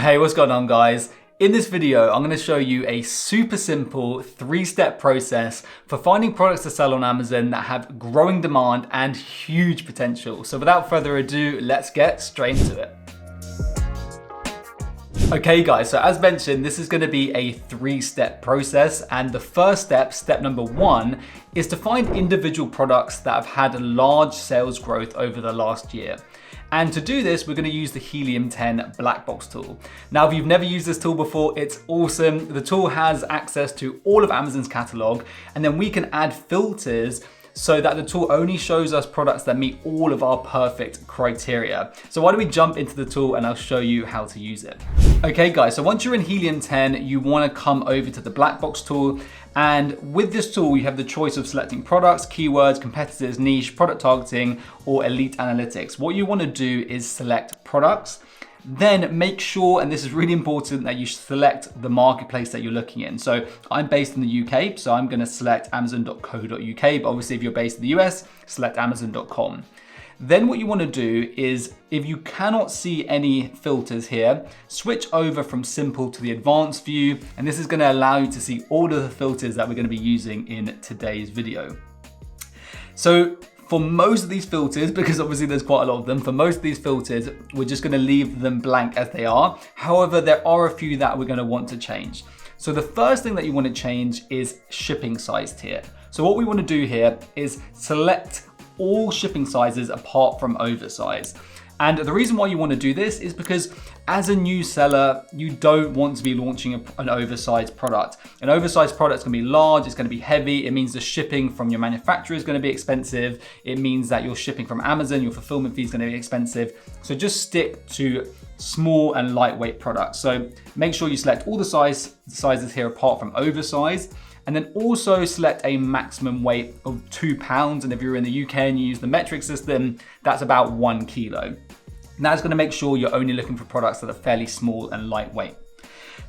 Hey, what's going on, guys? In this video, I'm going to show you a super simple 3-step process for finding products to sell on Amazon that have growing demand and huge potential. So without further ado, let's get straight into it. Okay guys, so as mentioned, this is going to be a 3-step process, and the first step, step number 1, is to find individual products that have had large sales growth over the last year. And to do this, we're going to use the Helium 10 black box tool. Now, if you've never used this tool before, it's awesome. The tool has access to all of Amazon's catalog, and then we can add filters so that the tool only shows us products that meet all of our perfect criteria. So why don't we jump into the tool and I'll show you how to use it. Okay guys, so once you're in Helium 10, you want to come over to the black box tool. And with this tool, you have the choice of selecting products, keywords, competitors, niche, product targeting, or elite analytics. What you want to do is select products. Then make sure, and this is really important, that you select the marketplace that you're looking in. So I'm based in the UK, so I'm going to select amazon.co.uk, but obviously if you're based in the US, select amazon.com. Then what you want to do is, if you cannot see any filters here, switch over from simple to the advanced view, and this is going to allow you to see all of the filters that we're going to be using in today's video. So for most of these filters, because obviously there's quite a lot of them, for most of these filters, we're just going to leave them blank as they are. However, there are a few that we're going to want to change. So the first thing that you want to change is shipping size tier. So what we want to do here is select all shipping sizes apart from oversize. And the reason why you want to do this is because as a new seller, you don't want to be launching an oversized product. An oversized product is going to be large, it's going to be heavy. It means the shipping from your manufacturer is going to be expensive. It means that your shipping from Amazon, your fulfillment fee is going to be expensive. So just stick to small and lightweight products. So make sure you select all the sizes here apart from oversized. And then also select a maximum weight of 2 pounds. And if you're in the UK and you use the metric system, that's about 1 kilo. And that's gonna make sure you're only looking for products that are fairly small and lightweight.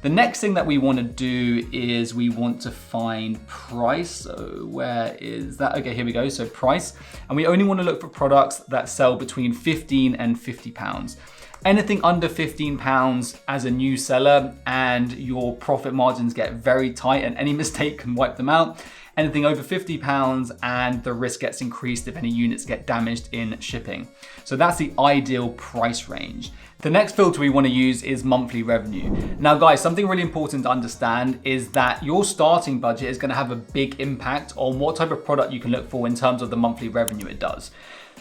The next thing that we want to do is we want to find price. So where is that? Okay, here we go. So price. And we only want to look for products that sell between 15 and 50 pounds. Anything under 15 pounds as a new seller and your profit margins get very tight and any mistake can wipe them out. Anything over 50 pounds and the risk gets increased if any units get damaged in shipping. So that's the ideal price range. The next filter we want to use is monthly revenue. Now guys, something really important to understand is that your starting budget is going to have a big impact on what type of product you can look for in terms of the monthly revenue it does.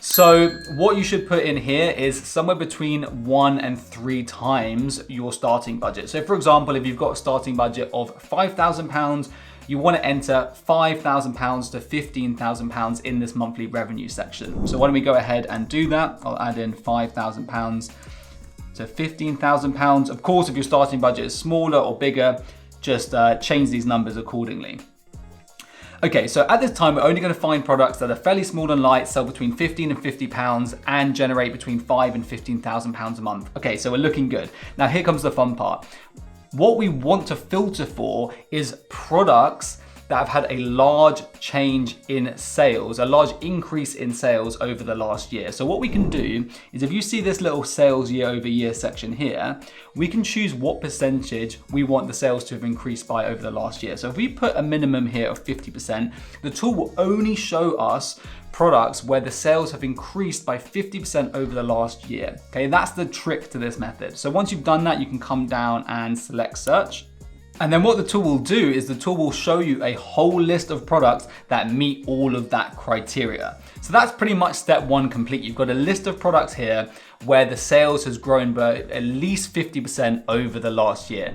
So what you should put in here is somewhere between 1 and 3 times your starting budget. So for example, if you've got a starting budget of £5,000, you want to enter £5,000 to £15,000 in this monthly revenue section. So why don't we go ahead and do that? I'll add in £5,000 to £15,000. Of course, if your starting budget is smaller or bigger, just change these numbers accordingly. Okay, so at this time, we're only going to find products that are fairly small and light, sell between 15 and 50 pounds, and generate between 5 and 15,000 pounds a month. Okay, so we're looking good. Now here comes the fun part. What we want to filter for is products that have had a large change in sales, a large increase in sales over the last year. So what we can do is, if you see this little sales year over year section here, we can choose what percentage we want the sales to have increased by over the last year. So if we put a minimum here of 50%, the tool will only show us products where the sales have increased by 50% over the last year. Okay, that's the trick to this method. So once you've done that, you can come down and select search. And then what the tool will do is the tool will show you a whole list of products that meet all of that criteria. So that's pretty much step 1 complete. You've got a list of products here where the sales has grown by at least 50% over the last year.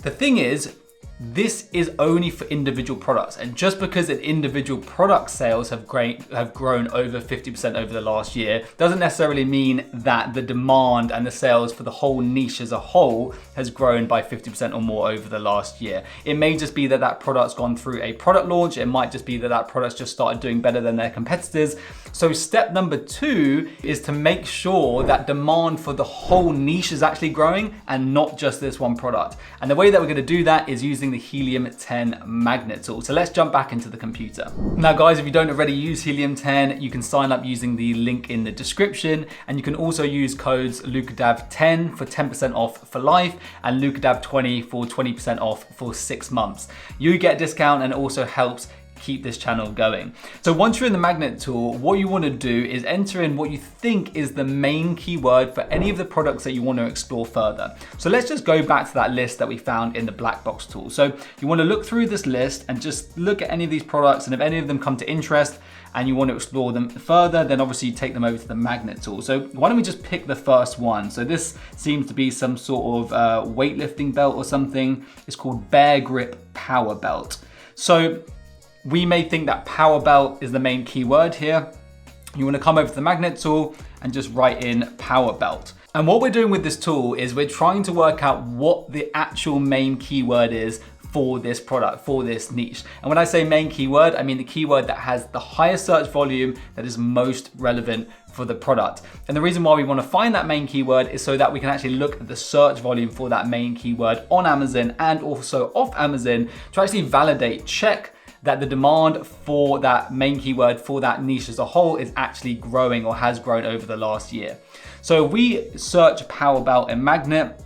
The thing is, this is only for individual products, and just because an individual product sales have grown over 50% over the last year doesn't necessarily mean that the demand and the sales for the whole niche as a whole has grown by 50% or more over the last year. It may just be that that product's gone through a product launch. It might just be that that product's just started doing better than their competitors. So step number 2 is to make sure that demand for the whole niche is actually growing and not just this one product. And the way that we're going to do that is using using the Helium 10 magnet tool. So let's jump back into the computer. Now guys, if you don't already use Helium 10, you can sign up using the link in the description, and you can also use codes LucaDav10 for 10% off for life and LucaDav20 for 20% off for 6 months. You get a discount and it also helps keep this channel going. So once you're in the magnet tool, what you want to do is enter in what you think is the main keyword for any of the products that you want to explore further. So let's just go back to that list that we found in the black box tool. So you want to look through this list and just look at any of these products, and if any of them come to interest and you want to explore them further, then obviously you take them over to the magnet tool. So why don't we just pick the first one? So this seems to be some sort of weightlifting belt or something. It's called Bear Grip Power Belt. So we may think that power belt is the main keyword here. You want to come over to the magnet tool and just write in power belt. And what we're doing with this tool is we're trying to work out what the actual main keyword is for this product, for this niche. And when I say main keyword, I mean the keyword that has the highest search volume, that is most relevant for the product. And the reason why we want to find that main keyword is so that we can actually look at the search volume for that main keyword on Amazon and also off Amazon to actually validate, check that the demand for that main keyword for that niche as a whole is actually growing or has grown over the last year. So if we search power belt and magnet,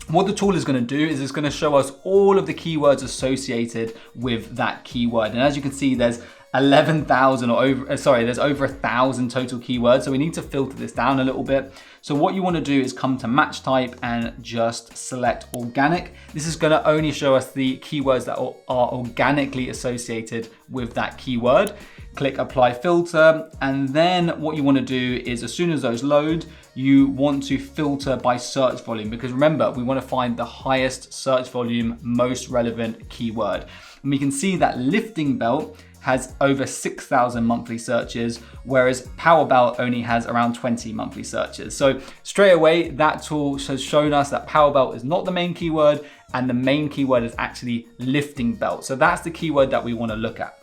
what the tool is going to do is it's going to show us all of the keywords associated with that keyword. And as you can see, there's 11,000 or over, there's over 1,000 total keywords. So we need to filter this down a little bit. So what you want to do is come to match type and just select organic. This is going to only show us the keywords that are organically associated with that keyword. Click apply filter. And then what you want to do is as soon as those load, you want to filter by search volume, because remember, we want to find the highest search volume, most relevant keyword. And we can see that lifting belt has over 6,000 monthly searches, whereas power belt only has around 20 monthly searches. So straight away, that tool has shown us that power belt is not the main keyword, and the main keyword is actually lifting belt. So that's the keyword that we want to look at.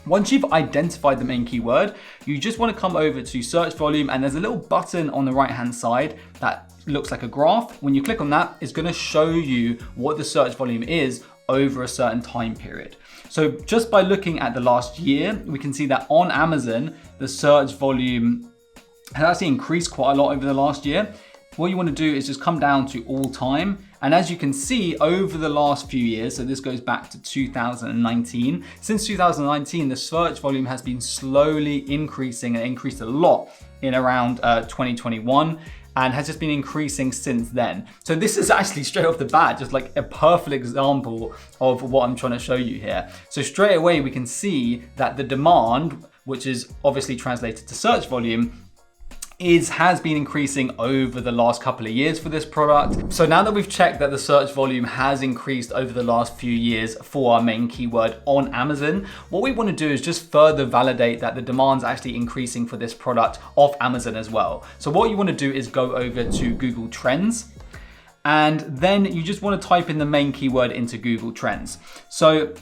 Once you've identified the main keyword, you just want to come over to search volume, and there's a little button on the right-hand side that looks like a graph. When you click on that, it's going to show you what the search volume is over a certain time period. So just by looking at the last year, we can see that on Amazon, the search volume has actually increased quite a lot over the last year. What you want to do is just come down to all time. And as you can see, over the last few years, so this goes back to 2019, since 2019, the search volume has been slowly increasing and increased a lot in around 2021. And has just been increasing since then. So this is actually straight off the bat, just like a perfect example of what I'm trying to show you here. So straight away, we can see that the demand, which is obviously translated to search volume, has been increasing over the last couple of years for this product. So now that we've checked that the search volume has increased over the last few years for our main keyword on Amazon, what we want to do is just further validate that the demand's actually increasing for this product off Amazon as well. So what you want to do is go over to Google Trends, and then you just want to type in the main keyword into Google Trends. So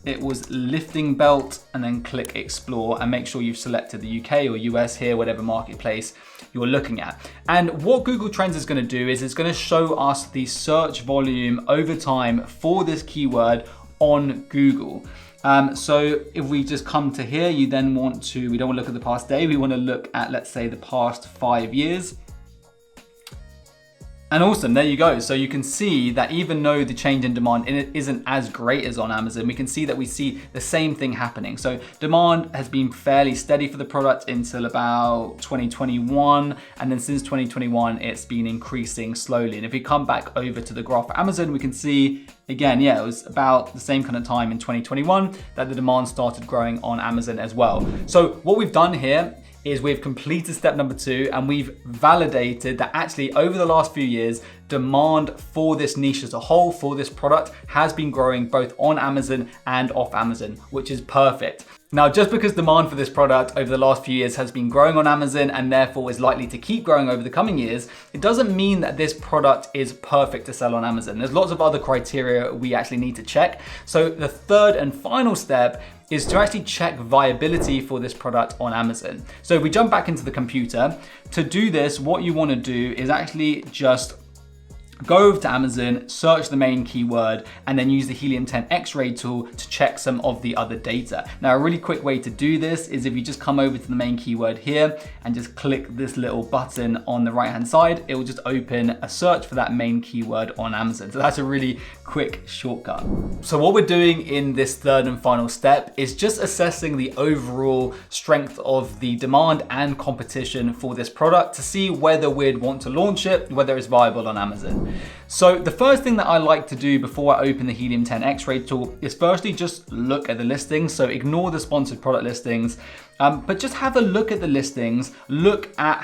it was lifting belt, and then click explore and make sure you've selected the UK or US here, whatever marketplace you're looking at. And what Google Trends is going to do is it's going to show us the search volume over time for this keyword on Google. So if we just come to here, we don't want to look at the past day. We want to look at, let's say, the past 5 years. And awesome, there you go. So you can see that even though the change in demand isn't as great as on Amazon, we can see that we see the same thing happening. So demand has been fairly steady for the product until about 2021. And then since 2021, it's been increasing slowly. And if we come back over to the graph for Amazon, we can see again, it was about the same kind of time in 2021 that the demand started growing on Amazon as well. So what we've done here is we've completed step number 2, and we've validated that actually over the last few years, demand for this niche as a whole, for this product, has been growing both on Amazon and off Amazon, which is perfect. Now, just because demand for this product over the last few years has been growing on Amazon and therefore is likely to keep growing over the coming years, it doesn't mean that this product is perfect to sell on Amazon. There's lots of other criteria we actually need to check. So the third and final step is to actually check viability for this product on Amazon. So if we jump back into the computer, to do this, what you want to do is actually just go over to Amazon, search the main keyword, and then use the Helium 10 X-ray tool to check some of the other data. Now, a really quick way to do this is if you just come over to the main keyword here and just click this little button on the right-hand side, it will just open a search for that main keyword on Amazon. So that's a really quick shortcut. So what we're doing in this third and final step is just assessing the overall strength of the demand and competition for this product to see whether we'd want to launch it, whether it's viable on Amazon. So the first thing that I like to do before I open the Helium 10 X-ray tool is firstly just look at the listings. So ignore the sponsored product listings, but just have a look at the listings, look at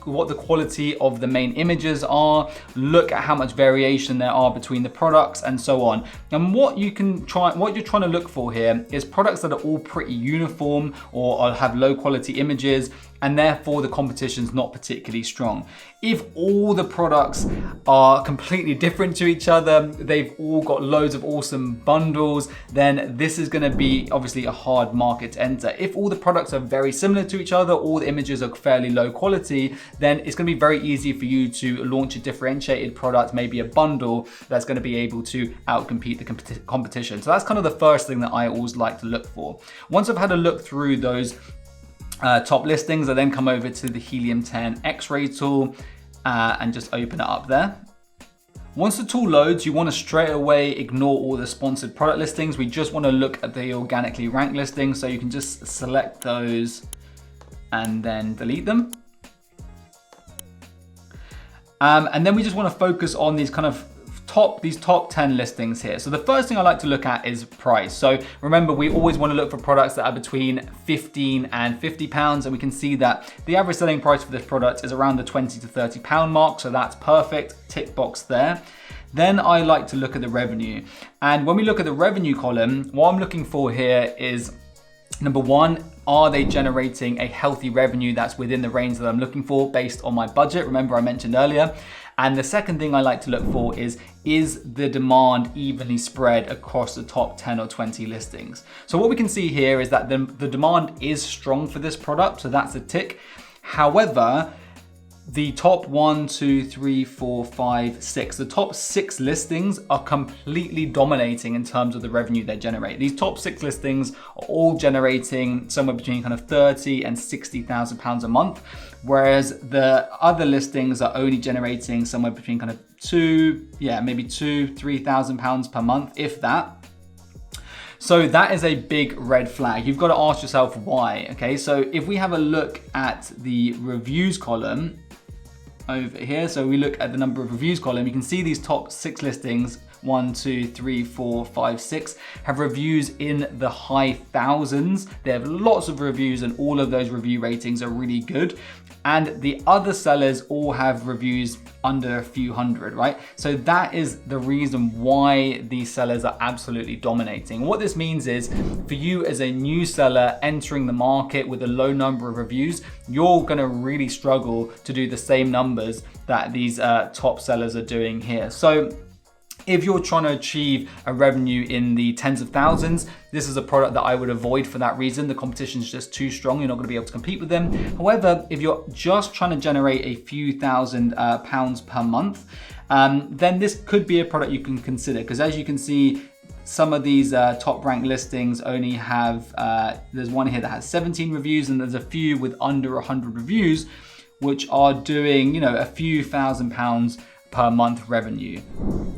what the quality of the main images are, look at how much variation there are between the products and so on. And what you're trying to look for here is products that are all pretty uniform or have low quality images, and therefore the competition's not particularly strong. If all the products are completely different to each other, they've all got loads of awesome bundles, then this is gonna be obviously a hard market to enter. If all the products are very similar to each other, all the images are fairly low quality, then it's gonna be very easy for you to launch a differentiated product, maybe a bundle that's gonna be able to outcompete the competition. So that's kind of the first thing that I always like to look for. Once I've had a look through those top listings, I then come over to the Helium 10 X-ray tool and just open it up there. Once the tool loads, you want to straight away ignore all the sponsored product listings. We just want to look at the organically ranked listings, so you can just select those and then delete them. And then we just want to focus on these kind of top 10 listings here. So the first thing I like to look at is price. So remember, we always want to look for products that are between 15 and 50 pounds. And we can see that the average selling price for this product is around the 20 to 30 pound mark. So that's perfect, tick box there. Then I like to look at the revenue. And when we look at the revenue column, what I'm looking for here is, number one, are they generating a healthy revenue that's within the range that I'm looking for based on my budget? Remember, I mentioned earlier. And the second thing I like to look for is the demand evenly spread across the top 10 or 20 listings? So what we can see here is that the demand is strong for this product, so that's a tick. However, the top 1, 2, 3, 4, 5, 6, the top 6 listings are completely dominating in terms of the revenue they generate. These top 6 listings are all generating somewhere between kind of 30 and 60,000 pounds a month, whereas the other listings are only generating somewhere between kind of maybe 2,000-3,000 pounds per month, if that. So that is a big red flag. You've got to ask yourself why, okay? So if we have a look at the reviews column over here, so we look at the number of reviews column, you can see these top 6 listings, 1, 2, 3, 4, 5, 6, have reviews in the high thousands. They have lots of reviews and all of those review ratings are really good. And the other sellers all have reviews under a few hundred, right? So that is the reason why these sellers are absolutely dominating. What this means is, for you as a new seller entering the market with a low number of reviews, you're gonna really struggle to do the same numbers that these top sellers are doing here. So if you're trying to achieve a revenue in the tens of thousands, this is a product that I would avoid for that reason. The competition is just too strong. You're not going to be able to compete with them. However, if you're just trying to generate a few thousand pounds per month, then this could be a product you can consider. Because as you can see, some of these top ranked listings only have, there's one here that has 17 reviews, and there's a few with under 100 reviews, which are doing, a few £1,000 per month revenue.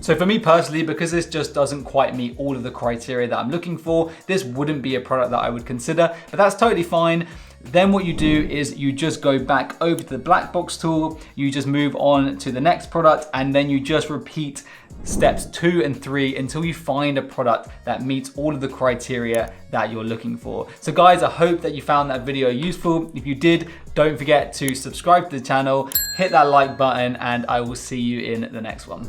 So for me personally, because this just doesn't quite meet all of the criteria that I'm looking for, this wouldn't be a product that I would consider, but that's totally fine. Then what you do is you just go back over to the black box tool, you just move on to the next product, and then you just repeat steps 2 and 3 until you find a product that meets all of the criteria that you're looking for. So guys, I hope that you found that video useful. If you did, don't forget to subscribe to the channel, hit that like button, and I will see you in the next one.